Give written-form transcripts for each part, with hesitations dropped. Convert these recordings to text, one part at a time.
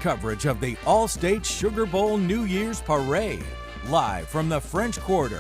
coverage of the All-State Sugar Bowl New Year's Parade, live from the French Quarter.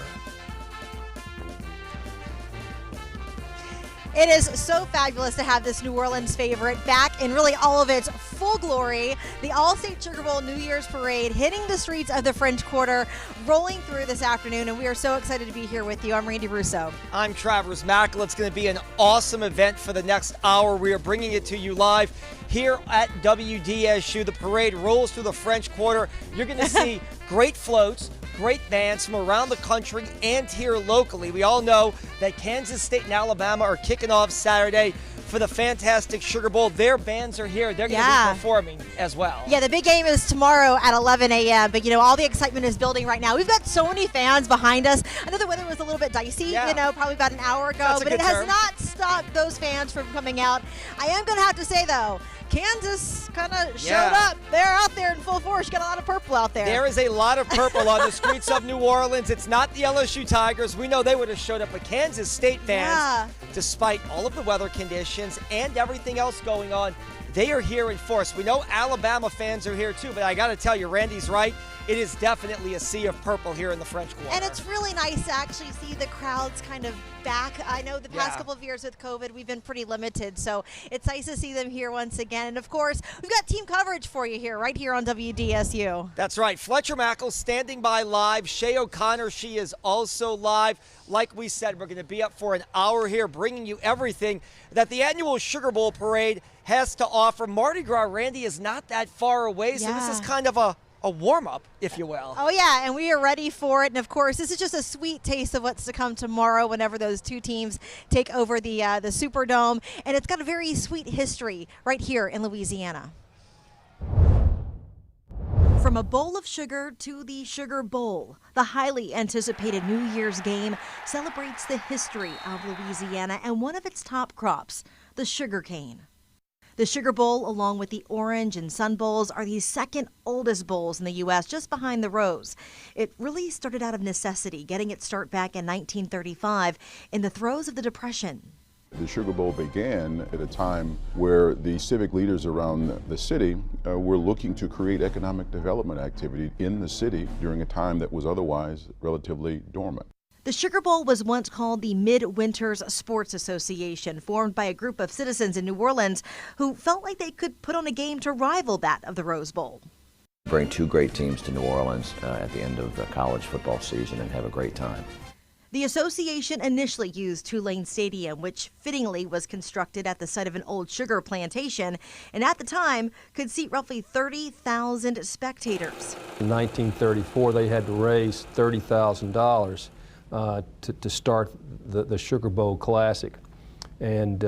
It is so fabulous to have this New Orleans favorite back in really all of its full glory. The All-State Sugar Bowl New Year's Parade hitting the streets of the French Quarter, rolling through this afternoon, and we are so excited to be here with you. I'm Randy Russo. I'm Travers Mackel. It's going to be an awesome event for the next hour. We are bringing it to you live here at WDSU. The parade rolls through the French Quarter. You're going to see great floats, great bands from around the country and here locally. We all know that Kansas State and Alabama are kicking off Saturday for the fantastic Sugar Bowl. Their bands are here. They're going to be performing as well. Yeah, the big game is tomorrow at 11 a.m., but, all the excitement is building right now. We've got so many fans behind us. I know the weather was a little bit dicey, probably about an hour ago, but it has not stopped those fans from coming out. I am going to have to say, though, Kansas kind of showed up. They're out there in full force. You got a lot of purple out there. There is a lot of purple on the streets of New Orleans. It's not the LSU Tigers. We know they would have showed up, but Kansas State fans, despite all of the weather conditions and everything else going on, they are here in force. We know Alabama fans are here too, but I got to tell you, Randy's right. It is definitely a sea of purple here in the French Quarter. And it's really nice to actually see the crowds kind of back. I know the past couple of years with COVID, we've been pretty limited, so it's nice to see them here once again. And, of course, we've got team coverage for you here, right here on WDSU. That's right. Fletcher Mackel standing by live. Shay O'Connor, she is also live. Like we said, we're going to be up for an hour here, bringing you everything that the annual Sugar Bowl Parade has to offer. Mardi Gras, Randy, is not that far away, so this is kind of a warm-up, if you will. Oh, yeah, and we are ready for it. And, of course, this is just a sweet taste of what's to come tomorrow whenever those two teams take over the Superdome. And it's got a very sweet history right here in Louisiana. From a bowl of sugar to the Sugar Bowl, the highly anticipated New Year's game celebrates the history of Louisiana and one of its top crops, the sugarcane. The Sugar Bowl, along with the Orange and Sun Bowls, are the second oldest bowls in the U.S., just behind the Rose. It really started out of necessity, getting its start back in 1935 in the throes of the Depression. The Sugar Bowl began at a time where the civic leaders around the city were looking to create economic development activity in the city during a time that was otherwise relatively dormant. The Sugar Bowl was once called the Midwinters Sports Association, formed by a group of citizens in New Orleans who felt like they could put on a game to rival that of the Rose Bowl. Bring two great teams to New Orleans at the end of the college football season and have a great time. The association initially used Tulane Stadium, which fittingly was constructed at the site of an old sugar plantation, and at the time could seat roughly 30,000 spectators. In 1934, they had to raise $30,000 to start the Sugar Bowl Classic. And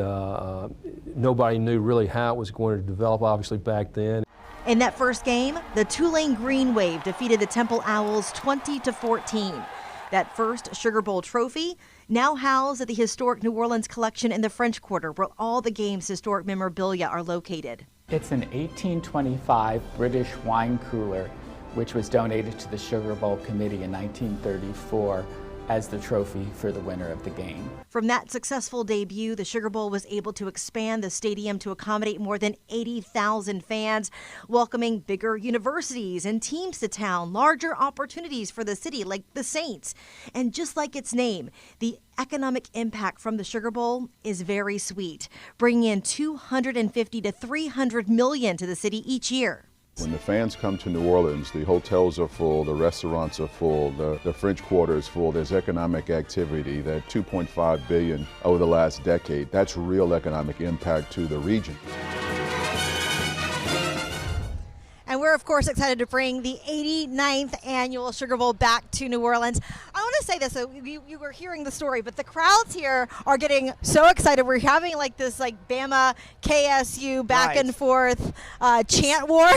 nobody knew really how it was going to develop, obviously, back then. In that first game, the Tulane Green Wave defeated the Temple Owls 20-14. That first Sugar Bowl trophy now housed at the historic New Orleans collection in the French Quarter, where all the game's historic memorabilia are located. It's an 1825 British wine cooler, which was donated to the Sugar Bowl Committee in 1934 as the trophy for the winner of the game. From that successful debut, the Sugar Bowl was able to expand the stadium to accommodate more than 80,000 fans, welcoming bigger universities and teams to town, larger opportunities for the city like the Saints. And just like its name, the economic impact from the Sugar Bowl is very sweet, bringing in $250 to $300 million to the city each year. When the fans come to New Orleans, the hotels are full, the restaurants are full, the French Quarter is full, there's economic activity. That $2.5 billion over the last decade, that's real economic impact to the region. And we're, of course, excited to bring the 89th annual Sugar Bowl back to New Orleans. I want to say this, so you were hearing the story, but the crowds here are getting so excited. We're having like this Bama, KSU, back and forth chant war.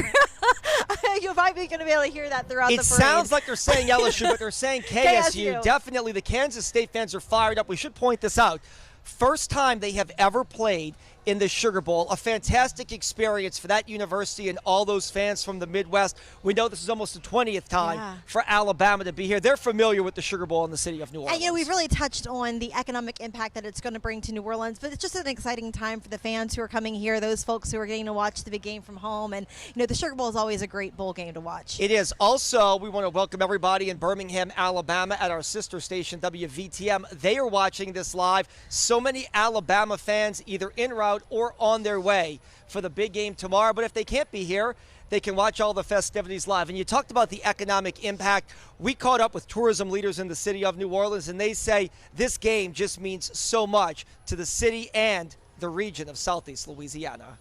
You might be going to be able to hear that throughout the parade. It sounds like they're saying LSU, but they're saying KSU. Definitely the Kansas State fans are fired up. We should point this out. First time they have ever played in the Sugar Bowl. A fantastic experience for that university and all those fans from the Midwest. We know this is almost the 20th time for Alabama to be here. They're familiar with the Sugar Bowl in the city of New Orleans. And, you know, we've really touched on the economic impact that it's going to bring to New Orleans, but it's just an exciting time for the fans who are coming here, those folks who are getting to watch the big game from home. And, you know, the Sugar Bowl is always a great bowl game to watch. It is. Also, we want to welcome everybody in Birmingham, Alabama at our sister station, WVTM. They are watching this live. So many Alabama fans either en route or on their way for the big game tomorrow. But if they can't be here, they can watch all the festivities live. And you talked about the economic impact. We caught up with tourism leaders in the city of New Orleans, and they say this game just means so much to the city and the region of Southeast Louisiana.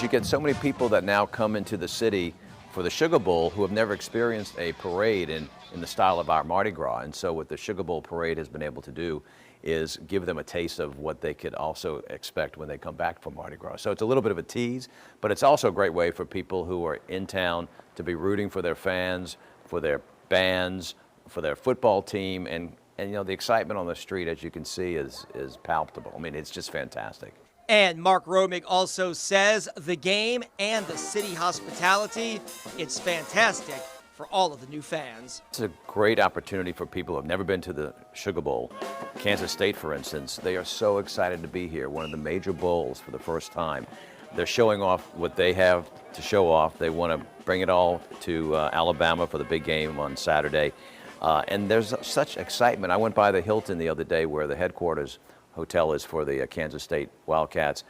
You get so many people that now come into the city for the Sugar Bowl who have never experienced a parade in the style of our Mardi Gras. And so what the Sugar Bowl parade has been able to do is give them a taste of what they could also expect when they come back from Mardi Gras. So it's a little bit of a tease, but it's also a great way for people who are in town to be rooting for their fans, for their bands, for their football team, and you know, the excitement on the street, as you can see, is palpable. I mean, it's just fantastic. And Mark Romig also says the game and the city hospitality, it's fantastic for all of the new fans. It's a great opportunity for people who have never been to the Sugar Bowl. Kansas State, for instance, they are so excited to be here, one of the major bowls for the first time. They're showing off what they have to show off. They want to bring it all to Alabama for the big game on Saturday. And there's such excitement. I went by the Hilton the other day where the headquarters hotel is for the Kansas State Wildcats,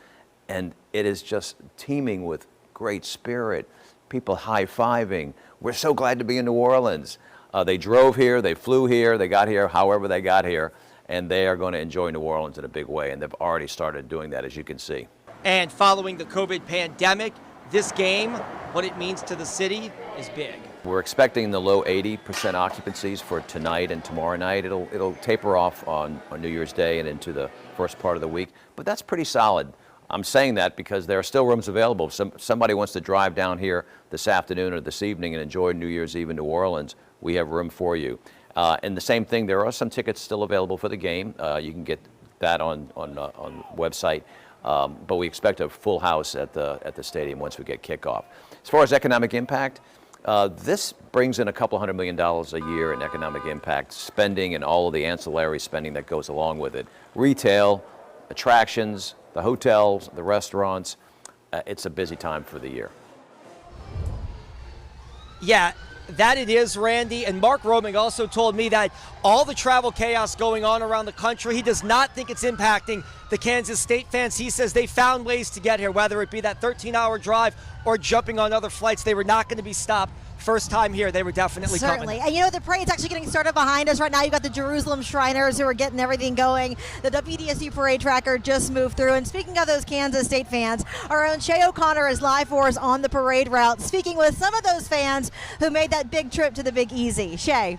and it is just teeming with great spirit, people high-fiving. We're so glad to be in New Orleans. They drove here, they flew here, they got here however they got here, and they are going to enjoy New Orleans in a big way, and they've already started doing that, as you can see. And following the COVID pandemic, this game, what it means to the city, is big. We're expecting the low 80% occupancies for tonight and tomorrow night. It'll taper off on New Year's Day and into the first part of the week, but that's pretty solid. I'm saying that because there are still rooms available. If somebody wants to drive down here this afternoon or this evening and enjoy New Year's Eve in New Orleans, we have room for you. And the same thing, there are some tickets still available for the game. You can get that on website. But we expect a full house at the stadium once we get kickoff. As far as economic impact, this brings in a couple $100 million a year in economic impact spending and all of the ancillary spending that goes along with it. Retail, attractions, the hotels, the restaurants. It's a busy time for the year. Yeah, that it is, Randy. And Mark Romig also told me that all the travel chaos going on around the country, he does not think it's impacting the Kansas State fans. He says they found ways to get here, whether it be that 13-hour drive or jumping on other flights. They were not going to be stopped. First time here, they were definitely Certainly. coming. And you know, the parade's actually getting started behind us right now. You've got the Jerusalem Shriners who are getting everything going. The WDSU parade tracker just moved through. And speaking of those Kansas State fans, our own Shay O'Connor is live for us on the parade route, speaking with some of those fans who made that big trip to the Big Easy. Shay.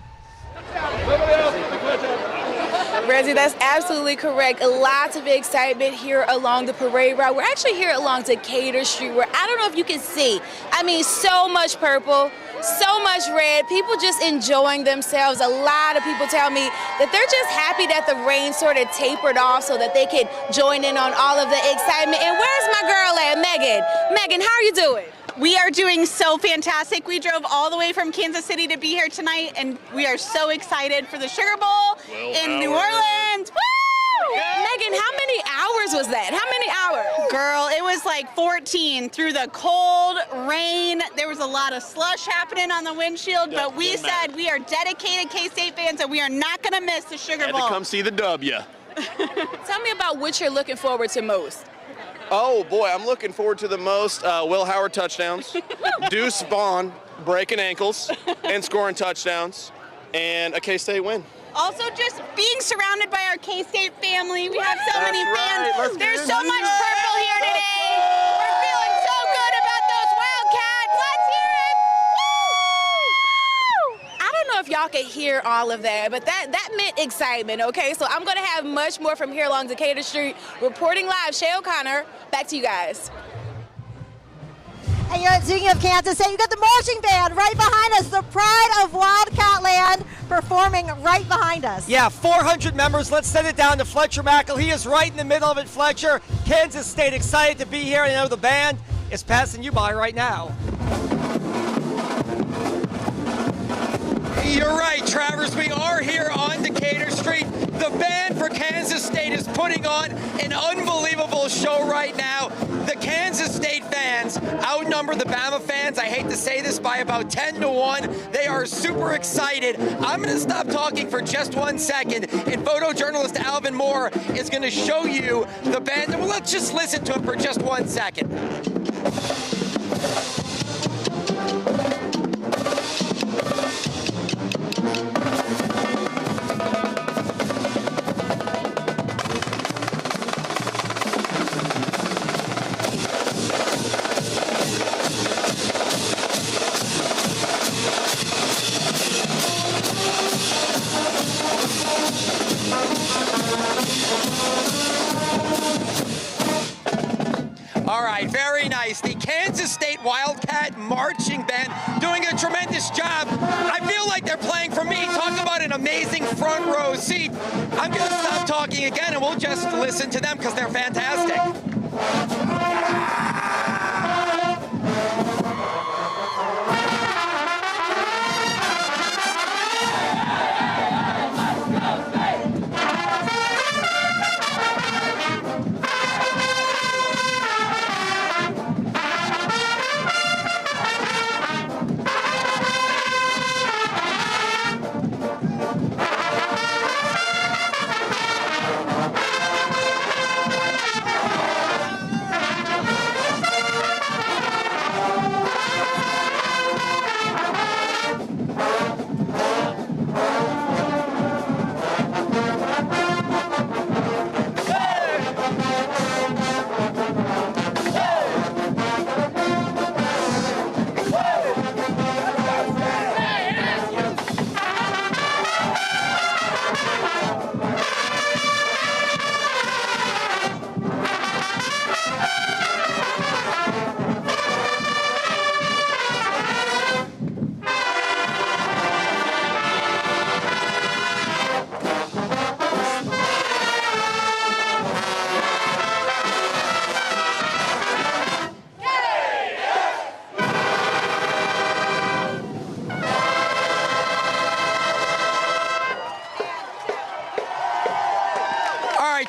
Reggie, that's absolutely correct. Lots of excitement here along the parade route. We're actually here along Decatur Street, where I don't know if you can see. I mean, so much purple, so much red, people just enjoying themselves. A lot of people tell me that they're just happy that the rain sort of tapered off so that they could join in on all of the excitement. And where's my girl at, Megan? Megan, how are you doing? We are doing so fantastic. We drove all the way from Kansas City to be here tonight, and we are so excited for the Sugar Bowl in New Orleans. Woo! Megan, how many hours was that? How many hours? Girl, it was like 14 through the cold, rain. There was a lot of slush happening on the windshield, but we said we are dedicated K-State fans and we are not going to miss the Sugar Bowl. Had to come see the W. Tell me about what you're looking forward to most. Oh boy, I'm looking forward to the most Will Howard touchdowns, Deuce Vaughn breaking ankles and scoring touchdowns, and a K-State win. Also, just being surrounded by our K-State family. We have so many fans. There's so much purple here today. We're feeling so good about those Wildcats. Let's hear it. Woo! I don't know if y'all could hear all of that, but that meant excitement, okay? So I'm going to have much more from here along Decatur Street. Reporting live, Shay O'Connor, back to you guys. And you're speaking of Kansas State, you got the marching band right behind us, the pride of Wildcat Land, performing right behind us. Yeah, 400 members. Let's send it down to Fletcher Mackel. He is right in the middle of it, Fletcher. Kansas State excited to be here. I know the band is passing you by right now. You're right, Travers. We are here on Decatur Street. The band for Kansas State is putting on an unbelievable show right now. The Kansas State fans outnumber the Bama fans. I hate to say this, by about 10-1. They are super excited. I'm going to stop talking for just 1 second, and photojournalist Alvin Moore is going to show you the band. Well, let's just listen to him for just 1 second. Very nice. The Kansas State Wildcat Marching Band doing a tremendous job. I feel like they're playing for me. Talk about an amazing front row seat. I'm going to stop talking again and we'll just listen to them because they're fantastic.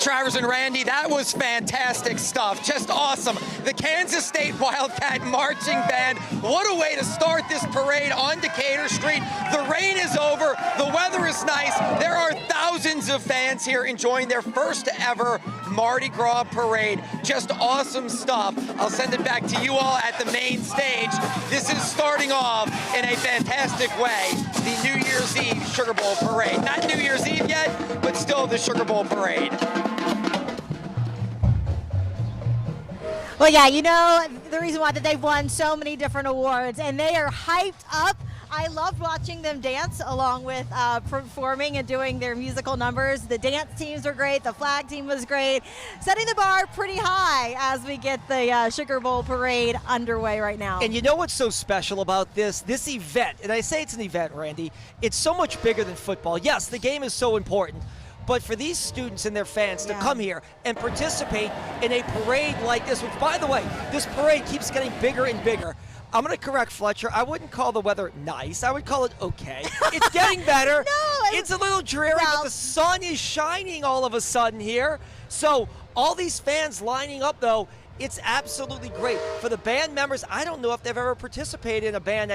Travers and Randy, that was fantastic stuff. Just awesome. The Kansas State Wildcat Marching Band. What a way to start this parade on Decatur Street. The rain is over. The weather is nice. There are thousands of fans here enjoying their first ever Mardi Gras parade. Just awesome stuff. I'll send it back to you all at the main stage. This is starting off in a fantastic way. The New Year's Eve Sugar Bowl parade. Not New Year's Eve yet, but still the Sugar Bowl parade. Well, yeah, you know, the reason why that they've won so many different awards, and they are hyped up. I loved watching them dance along with performing and doing their musical numbers. The dance teams were great. The flag team was great. Setting the bar pretty high as we get the Sugar Bowl parade underway right now. And you know what's so special about this event, and I say it's an event, Randy, it's so much bigger than football. Yes, the game is so important, but for these students and their fans to come here and participate in a parade like this, which, by the way, this parade keeps getting bigger and bigger. I'm going to correct Fletcher. I wouldn't call the weather nice. I would call it okay. It's getting better. It's a little dreary, but the sun is shining all of a sudden here. So all these fans lining up, though, it's absolutely great. For the band members, I don't know if they've ever participated in a parade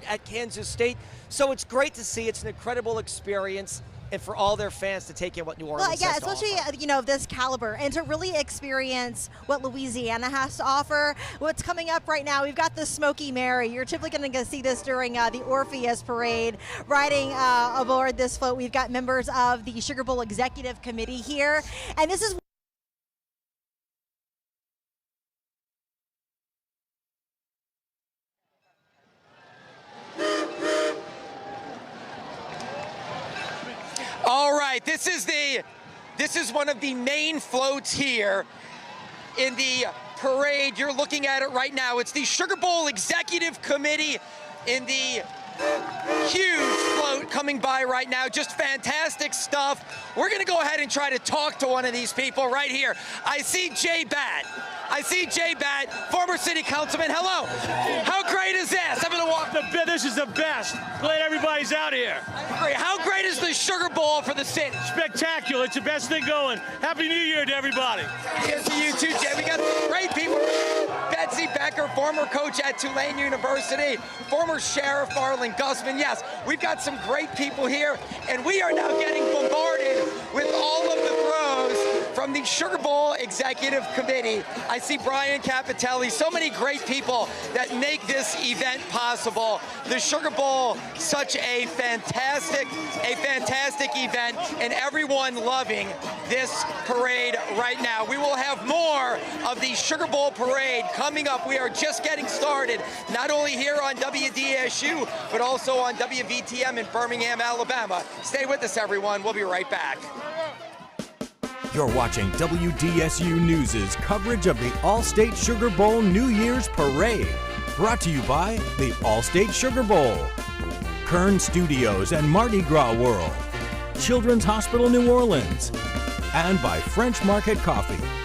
at Kansas State. So it's great to see. It's an incredible experience. And for all their fans to take in what New Orleans has to offer. Especially, you know, of this caliber, and to really experience what Louisiana has to offer. What's coming up right now, we've got the Smoky Mary. You're typically going to see this during the Orpheus Parade. Riding aboard this float, we've got members of the Sugar Bowl Executive Committee here. And this is All right, this is one of the main floats here in the parade. You're looking at it right now. It's the Sugar Bowl Executive Committee in the huge float coming by right now. Just fantastic stuff. We're going to go ahead and try to talk to one of these people right here. I see Jay Batt. Former city councilman. Hello. How great is this? I'm going to walk. This is the best. Glad everybody's out here. I agree. How great is the Sugar Bowl for the city? Spectacular. It's the best thing going. Happy New Year to everybody. Yes, to you too, Jay. We got great people. Betsy Becker, former coach at Tulane University, former Sheriff Marlon Gusman. Yes, we've got some great people here, and we are now getting bombarded with all of the throws from the Sugar Bowl Executive Committee. I see Brian Capitelli, so many great people that make this event possible. The Sugar Bowl, such a fantastic event, and everyone loving this parade right now. We will have more of the Sugar Bowl parade coming up. We are just getting started, not only here on WDSU, but also on WVTM in Birmingham, Alabama. Stay with us, everyone. We'll be right back. You're watching WDSU News' coverage of the Allstate Sugar Bowl New Year's Parade. Brought to you by the Allstate Sugar Bowl, Kern Studios and Mardi Gras World, Children's Hospital New Orleans, and by French Market Coffee.